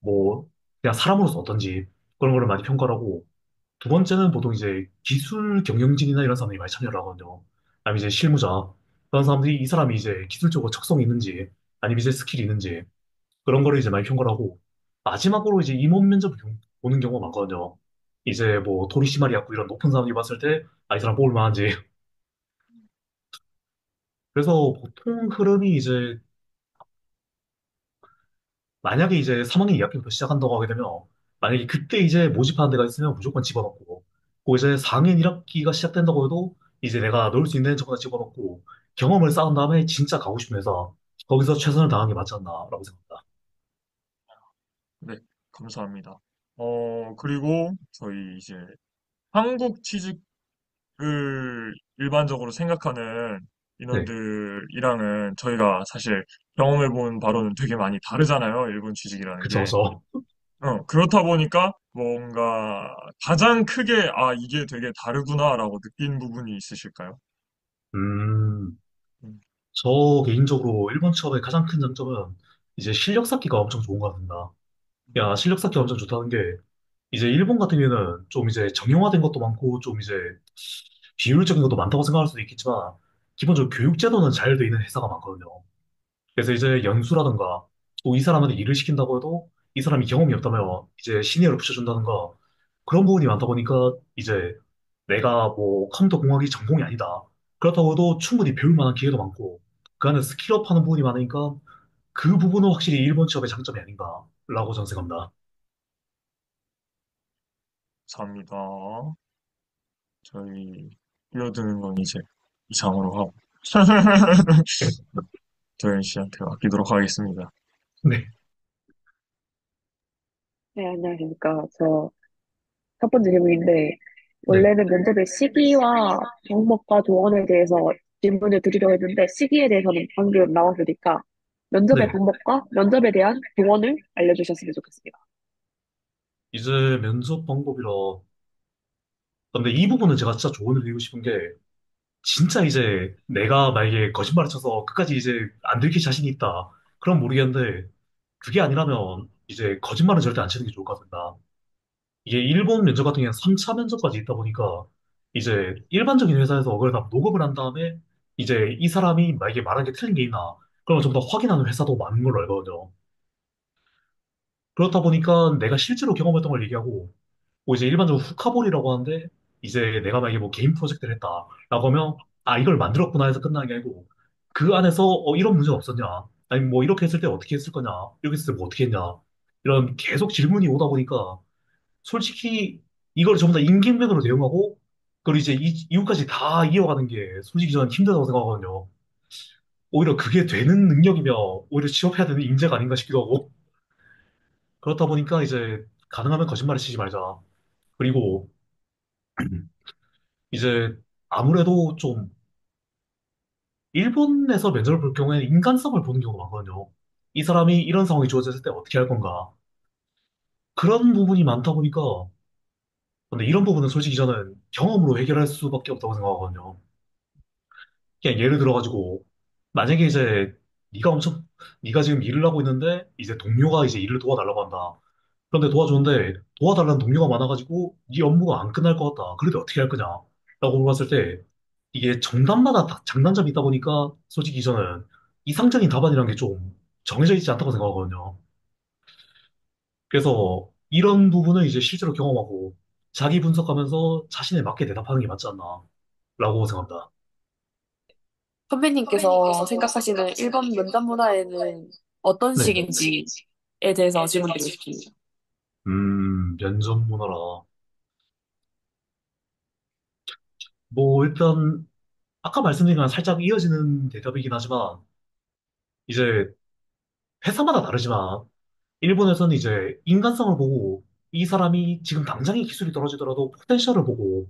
뭐 그냥 사람으로서 어떤지 그런 거를 많이 평가를 하고 두 번째는 보통 이제 기술 경영진이나 이런 사람들이 많이 참여를 하거든요. 아니면 이제 실무자 그런 사람들이 이 사람이 이제 기술적으로 적성이 있는지 아니면 이제 스킬이 있는지 그런 거를 이제 많이 평가를 하고 마지막으로 이제 임원 면접을 보는 경우가 많거든요. 이제 뭐 도리시마리 갖고 이런 높은 사람들이 봤을 때 아, 이 사람 뽑을 만한지. 그래서 보통 흐름이 이제 만약에 이제 3학년 2학기부터 시작한다고 하게 되면 만약에 그때 이제 모집하는 데가 있으면 무조건 집어넣고 그 이제 4학년 1학기가 시작된다고 해도 이제 내가 넣을 수 있는 데거나 집어넣고 경험을 쌓은 다음에 진짜 가고 싶은 회사 거기서 최선을 다하는 게 맞지 않나라고 생각합니다. 네, 감사합니다. 그리고 저희 이제 한국 취직을 일반적으로 생각하는 네, 인원들이랑은 저희가 사실 경험해 본 바로는 되게 많이 다르잖아요. 일본 취직이라는 그쵸, 게. 그쵸. 그렇다 보니까 뭔가 가장 크게, 아, 이게 되게 다르구나라고 느낀 부분이 있으실까요? 음, 음. 저 개인적으로 일본 취업의 가장 큰 장점은 이제 실력 쌓기가 엄청 좋은 것 같습니다. 야, 실력 쌓기 엄청 좋다는 게 이제 일본 같은 경우에는 좀 이제 정형화된 것도 많고 좀 이제 비효율적인 것도 많다고 생각할 수도 있겠지만 기본적으로 교육 제도는 잘 돼 있는 회사가 많거든요. 그래서 이제 연수라든가 또 이 사람한테 일을 시킨다고 해도 이 사람이 경험이 없다면 이제 시니어를 붙여준다든가 그런 부분이 많다 보니까 이제 내가 뭐 컴퓨터 공학이 전공이 아니다. 그렇다고 해도 충분히 배울 만한 기회도 많고 그 안에 스킬업 하는 부분이 많으니까 그 부분은 확실히 일본 취업의 장점이 아닌가라고 저는 생각합니다. 감사합니다. 저희 이어드는 건 이제 이상으로 하고 도현 씨한테 맡기도록 하겠습니다. 네, 네, 안녕하십니까. 저 첫 번째 질문인데, 네, 원래는 면접의 시기와 방법과 조언에 대해서 질문을 드리려고 했는데, 시기에 대해서는 방금 나왔으니까, 면접의 네. 방법과 면접에 대한 조언을 알려주셨으면 좋겠습니다. 이제 면접 방법이라 근데 이 부분은 제가 진짜 조언을 드리고 싶은 게 진짜 이제 내가 만약에 거짓말을 쳐서 끝까지 이제 안 들킬 자신이 있다. 그럼 모르겠는데 그게 아니라면 이제 거짓말은 절대 안 치는 게 좋을 것 같습니다. 이게 일본 면접 같은 경우는 3차 면접까지 있다 보니까 이제 일반적인 회사에서 그걸 다 녹음을 한 다음에 이제 이 사람이 만약에 말한 게 틀린 게 있나 그러면 좀 더 확인하는 회사도 많은 걸로 알거든요. 그렇다 보니까 내가 실제로 경험했던 걸 얘기하고 뭐 이제 일반적으로 후카볼이라고 하는데 이제 내가 만약에 뭐 개인 프로젝트를 했다라고 하면 아 이걸 만들었구나 해서 끝나는 게 아니고 그 안에서 이런 문제는 없었냐 아니 뭐 이렇게 했을 때 어떻게 했을 거냐 이렇게 했을 때 뭐 어떻게 했냐 이런 계속 질문이 오다 보니까 솔직히 이걸 전부 다 임기응변으로 대응하고 그리고 이제 이후까지 다 이어가는 게 솔직히 저는 힘들다고 생각하거든요. 오히려 그게 되는 능력이면 오히려 취업해야 되는 인재가 아닌가 싶기도 하고 그렇다 보니까 이제 가능하면 거짓말을 치지 말자. 그리고 이제 아무래도 좀 일본에서 면접을 볼 경우에는 인간성을 보는 경우가 많거든요. 이 사람이 이런 상황이 주어졌을 때 어떻게 할 건가. 그런 부분이 많다 보니까 근데 이런 부분은 솔직히 저는 경험으로 해결할 수밖에 없다고 생각하거든요. 그냥 예를 들어가지고 만약에 이제 네가 엄청 네가 지금 일을 하고 있는데 이제 동료가 이제 일을 도와달라고 한다. 그런데 도와주는데 도와달라는 동료가 많아가지고 네 업무가 안 끝날 것 같다. 그래도 어떻게 할 거냐? 라고 물어봤을 때 이게 정답마다 다 장단점이 있다 보니까 솔직히 저는 이상적인 답안이라는 게 좀 정해져 있지 않다고 생각하거든요. 그래서 이런 부분을 이제 실제로 경험하고 자기 분석하면서 자신에 맞게 대답하는 게 맞지 않나 라고 생각합니다. 선배님께서 생각하시는 일본 면접 문화에는 어떤 네. 식인지에 대해서 질문드리고 싶습니다. 면접 문화라. 뭐 일단 아까 말씀드린 거랑 살짝 이어지는 대답이긴 하지만 이제 회사마다 다르지만 일본에서는 이제 인간성을 보고 이 사람이 지금 당장의 기술이 떨어지더라도 포텐셜을 보고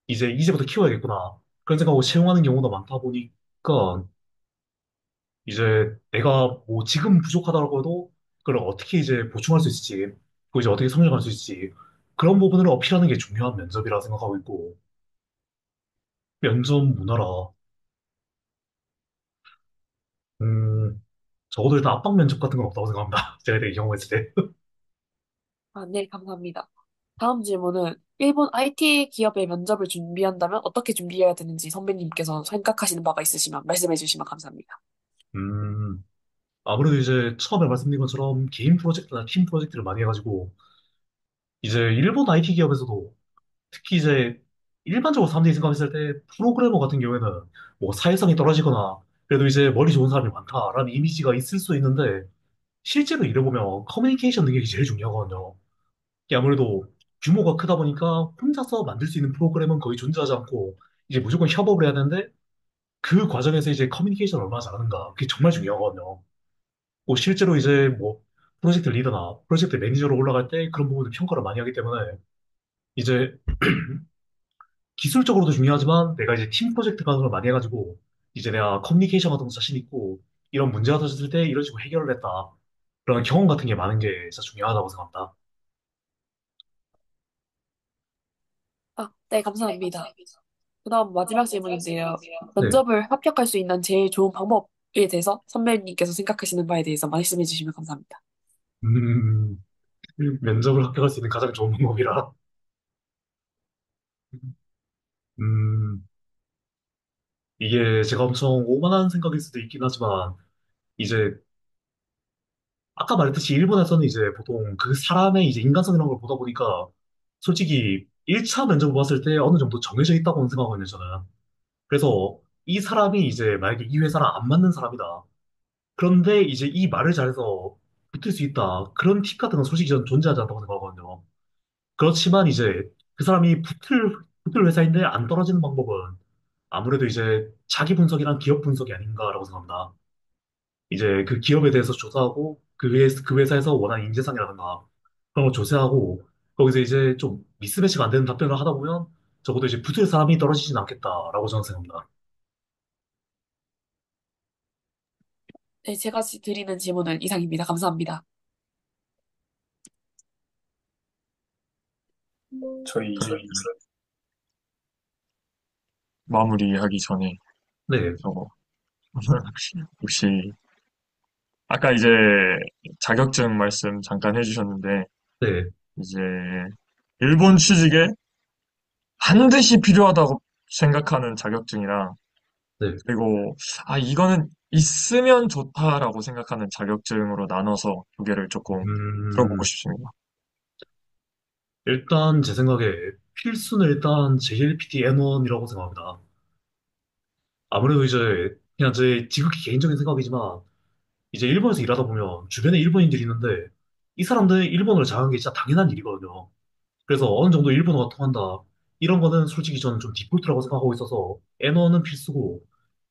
이제 이제부터 키워야겠구나. 그런 생각하고 채용하는 경우가 많다 보니까 이제 내가 뭐 지금 부족하다고 해도 그걸 어떻게 이제 보충할 수 있을지, 그 이제 어떻게 성장할 수 있을지 그런 부분을 어필하는 게 중요한 면접이라 생각하고 있고 면접 문화라. 음, 적어도 일단 압박 면접 같은 건 없다고 생각합니다. 제가 되게 경험했을 때. 아, 네, 감사합니다. 다음 질문은 일본 IT 기업의 면접을 준비한다면 어떻게 준비해야 되는지 선배님께서 생각하시는 바가 있으시면 말씀해 주시면 감사합니다. 음, 아무래도 이제 처음에 말씀드린 것처럼 개인 프로젝트나 팀 프로젝트를 많이 해가지고 이제 일본 IT 기업에서도 특히 이제 일반적으로 사람들이 생각했을 때 프로그래머 같은 경우에는 뭐 사회성이 떨어지거나 그래도 이제 머리 좋은 사람이 많다라는 이미지가 있을 수 있는데 실제로 일해보면 커뮤니케이션 능력이 제일 중요하거든요. 이게 아무래도 규모가 크다 보니까 혼자서 만들 수 있는 프로그램은 거의 존재하지 않고 이제 무조건 협업을 해야 되는데 그 과정에서 이제 커뮤니케이션을 얼마나 잘하는가 그게 정말 중요하거든요. 뭐 실제로 이제 뭐 프로젝트 리더나 프로젝트 매니저로 올라갈 때 그런 부분을 평가를 많이 하기 때문에 이제 기술적으로도 중요하지만 내가 이제 팀 프로젝트 같은 걸 많이 해가지고 이제 내가 커뮤니케이션 같은 거 자신 있고 이런 문제가 터졌을 때 이런 식으로 해결을 했다. 그런 경험 같은 게 많은 게 진짜 중요하다고 생각합니다. 아, 네, 감사합니다. 그다음 마지막 질문인데요. 네. 면접을 합격할 수 있는 제일 좋은 방법에 대해서 선배님께서 생각하시는 바에 대해서 말씀해 주시면 감사합니다. 음, 면접을 합격할 수 있는 가장 좋은 방법이라. 음, 이게 제가 엄청 오만한 생각일 수도 있긴 하지만, 이제, 아까 말했듯이 일본에서는 이제 보통 그 사람의 이제 인간성 이런 걸 보다 보니까, 솔직히 1차 면접을 봤을 때 어느 정도 정해져 있다고 생각하거든요, 저는. 그래서 이 사람이 이제 만약에 이 회사랑 안 맞는 사람이다. 그런데 이제 이 말을 잘해서 붙을 수 있다. 그런 팁 같은 건 솔직히 저는 존재하지 않다고 생각하거든요. 그렇지만 이제 그 사람이 붙을 회사인데 안 떨어지는 방법은 아무래도 이제 자기 분석이랑 기업 분석이 아닌가라고 생각합니다. 이제 그 기업에 대해서 조사하고 그 회사에서 원하는 인재상이라든가 그런 거 조사하고 거기서 이제 좀 미스매치가 안 되는 답변을 하다 보면 적어도 이제 붙을 사람이 떨어지진 않겠다라고 저는 생각합니다. 네, 제가 드리는 질문은 이상입니다. 감사합니다. 저희 마무리하기 전에 네, 저거 혹시 아까 이제 자격증 말씀 잠깐 해주셨는데 네, 이제 일본 취직에 반드시 필요하다고 생각하는 자격증이랑 네. 그리고 이거는 있으면 좋다라고 생각하는 자격증으로 나눠서 두 개를 조금 들어보고 음, 싶습니다. 일단 제 생각에 필수는 일단 JLPT N1이라고 생각합니다. 아무래도 이제 그냥 제 지극히 개인적인 생각이지만 이제 일본에서 일하다 보면 주변에 일본인들이 있는데 이 사람들 일본어를 잘하는 게 진짜 당연한 일이거든요. 그래서 어느 정도 일본어가 통한다. 이런 거는 솔직히 저는 좀 디폴트라고 생각하고 있어서 N1은 필수고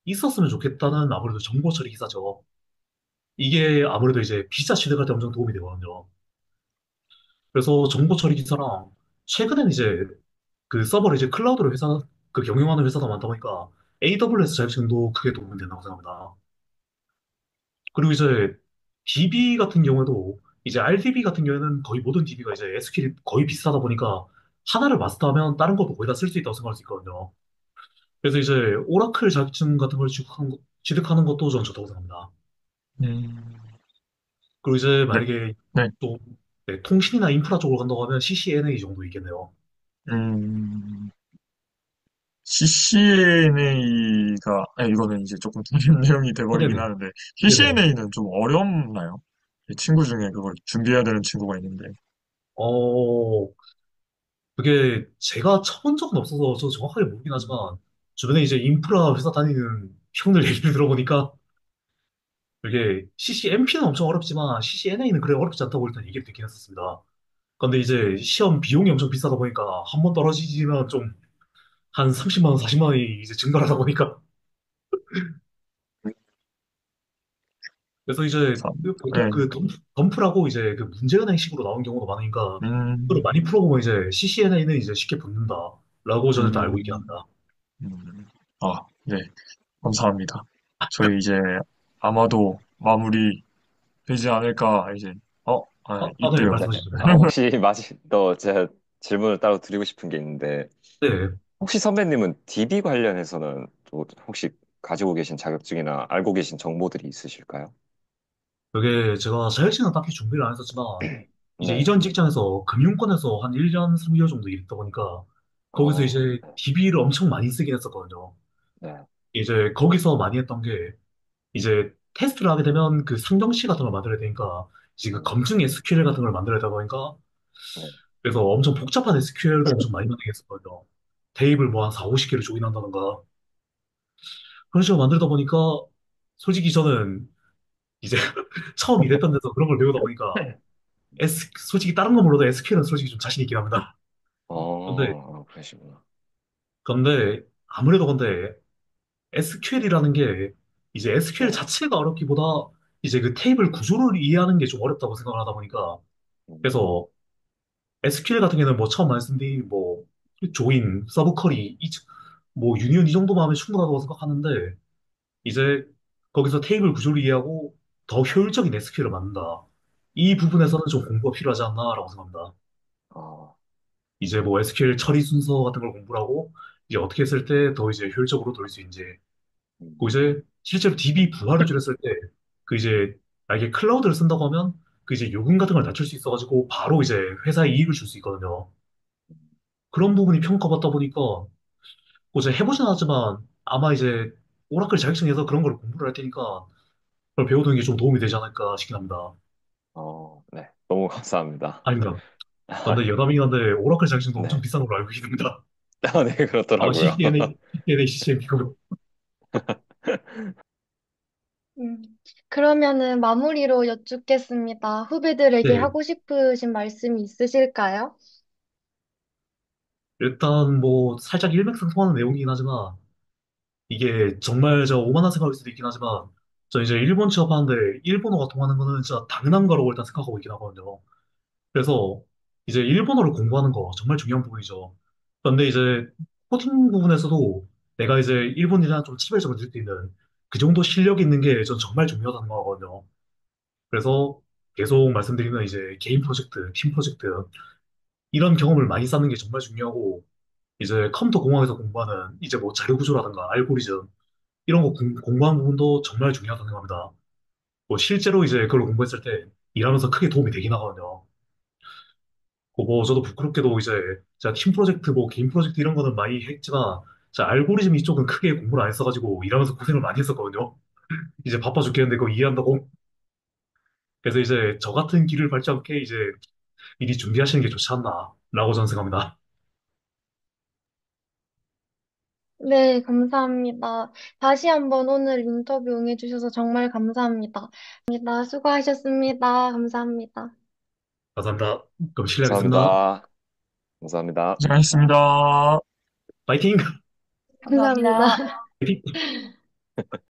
있었으면 좋겠다는 아무래도 정보 처리 기사죠. 이게 아무래도 이제 비자 취득할 때 엄청 도움이 되거든요. 그래서 정보 처리 기사랑 최근엔 이제 그 서버를 이제 클라우드로 그 경영하는 회사가 많다 보니까 AWS 자격증도 크게 도움이 된다고 생각합니다. 그리고 이제 DB 같은 경우에도 이제 RDB 같은 경우에는 거의 모든 DB가 이제 SQL이 거의 비슷하다 보니까 하나를 마스터하면 다른 것도 거의 다 쓸 수 있다고 생각할 수 있거든요. 그래서 이제 오라클 자격증 같은 걸 취득하는 것도 저는 좋다고 생각합니다. 음, 그리고 이제 네, 만약에 네. 또 네, 통신이나 인프라 쪽으로 간다고 하면 CCNA 정도 있겠네요. 음, CCNA가, 이거는 이제 조금 다른 내용이 돼버리긴 네네. 하는데, 네네. CCNA는 좀 어렵나요? 제 친구 중에 그걸 준비해야 되는 친구가 있는데, 어, 그게 제가 쳐본 적은 없어서 저 정확하게 모르긴 하지만 주변에 이제 인프라 회사 다니는 형들 얘기를 들어보니까 이게 CCNP는 엄청 어렵지만 CCNA는 그래 어렵지 않다고 일단 얘기를 듣긴 했었습니다. 근데 이제 시험 비용이 엄청 비싸다 보니까 한 번 떨어지면 좀 한 30만 원, 40만 원이 이제 증가하다 보니까 그래서 이제 참, 보통 네, 그 덤프라고 이제 그 문제은행식으로 나온 경우도 많으니까 그걸 음, 많이 풀어보면 이제 CCNA는 이제 쉽게 붙는다라고 저는 일단 알고 있긴 음, 합니다. 네, 감사합니다. 저희 이제 아마도 마무리 되지 않을까, 이제, 네, 있대요. 네. 말씀하시죠. 혹시 또 제가 질문을 따로 드리고 싶은 게 있는데, 네, 혹시 선배님은 DB 관련해서는 또 혹시 가지고 계신 자격증이나 알고 계신 정보들이 있으실까요? 그게 제가 자격증은 딱히 준비를 안 했었지만 이제 네. 이전 직장에서 금융권에서 한 1년 3개월 정도 일했다 보니까 거기서 이제 네. DB를 엄청 많이 쓰긴 했었거든요. 네. 이제 거기서 많이 했던 게 이제 테스트를 하게 되면 그 상정시 같은 걸 만들어야 되니까 이제 그 음, 검증 SQL 같은 걸 만들어야 되다 보니까 네. 그래서 엄청 복잡한 SQL도 엄청 많이 만들게 했었거든요. 테이블 뭐 한 4, 50개를 조인한다던가 그런 식으로 만들다 보니까 솔직히 저는 이제 처음 일했던 데서 그런 걸 배우다 보니까 솔직히 다른 거 몰라도 SQL은 솔직히 좀 자신 있긴 합니다. 근데, 그러시구나. 아무래도 근데 SQL이라는 게 이제 SQL 네. 자체가 어렵기보다 이제 그 테이블 구조를 이해하는 게 좀 어렵다고 생각을 하다 보니까 음, 그래서 SQL 같은 경우는 뭐 처음 말씀드린 뭐 조인, 서브 쿼리, 뭐 유니온 이 정도만 하면 충분하다고 생각하는데 이제 거기서 테이블 구조를 이해하고 더 효율적인 SQL을 만든다. 이 부분에서는 좀 공부가 필요하지 않나라고 생각합니다. 어, 이제 뭐 SQL 처리 순서 같은 걸 공부를 하고 이제 어떻게 했을 때 더 이제 효율적으로 돌릴 수 있는지. 그 음, 이제 실제로 DB 부하를 줄였을 때 그 이제 만약에 클라우드를 쓴다고 하면 그 이제 요금 같은 걸 낮출 수 있어가지고 바로 이제 회사에 이익을 줄 수 있거든요. 그런 부분이 평가받다 보니까 뭐 이제 해보진 않았지만 아마 이제 오라클 자격증에서 그런 걸 공부를 할 테니까 그걸 배워두는 게 좀 도움이 되지 않을까 싶긴 합니다. 네. 너무 감사합니다. 아닙니다. 근데 여담이긴 한데 오라클 자격증도 엄청 네. 비싼 걸로 알고 있습니다. 네, 아마 그렇더라고요. CCNA, CCNP 음, 그러면은 마무리로 여쭙겠습니다. 후배들에게 네, 하고 싶으신 말씀이 있으실까요? 일단 뭐 살짝 일맥상통하는 내용이긴 하지만 이게 정말 저 오만한 생각일 수도 있긴 하지만 저 이제 일본 취업하는데 일본어가 통하는 거는 진짜 당연한 거라고 일단 생각하고 있긴 하거든요. 그래서 이제 일본어를 공부하는 거 정말 중요한 부분이죠. 그런데 이제 코딩 부분에서도 내가 이제 일본이랑 좀 차별점을 줄 수 있는 그 정도 실력이 있는 게 전 정말 중요하다는 거거든요. 그래서 계속 말씀드리면 이제 개인 프로젝트, 팀 프로젝트 이런 경험을 많이 쌓는 게 정말 중요하고 이제 컴퓨터 공학에서 공부하는 이제 뭐 자료 구조라든가 알고리즘 이런 거 공부하는 부분도 정말 중요하다고 생각합니다. 뭐 실제로 이제 그걸 공부했을 때 일하면서 크게 도움이 되긴 하거든요. 뭐 저도 부끄럽게도 이제 제가 팀 프로젝트 뭐 개인 프로젝트 이런 거는 많이 했지만 자 알고리즘 이쪽은 크게 공부를 안 했어가지고 일하면서 고생을 많이 했었거든요. 이제 바빠 죽겠는데 그거 이해한다고. 그래서 이제 저 같은 길을 밟지 않게 이제 미리 준비하시는 게 좋지 않나라고 저는 생각합니다. 네, 감사합니다. 다시 한번 오늘 인터뷰 응해주셔서 정말 감사합니다. 수고하셨습니다. 감사합니다. 감사합니다. 그럼 실례하겠습니다. 감사합니다. 감사합니다. 고생하셨습니다. 파이팅! 감사합니다. 감사합니다. 파이팅!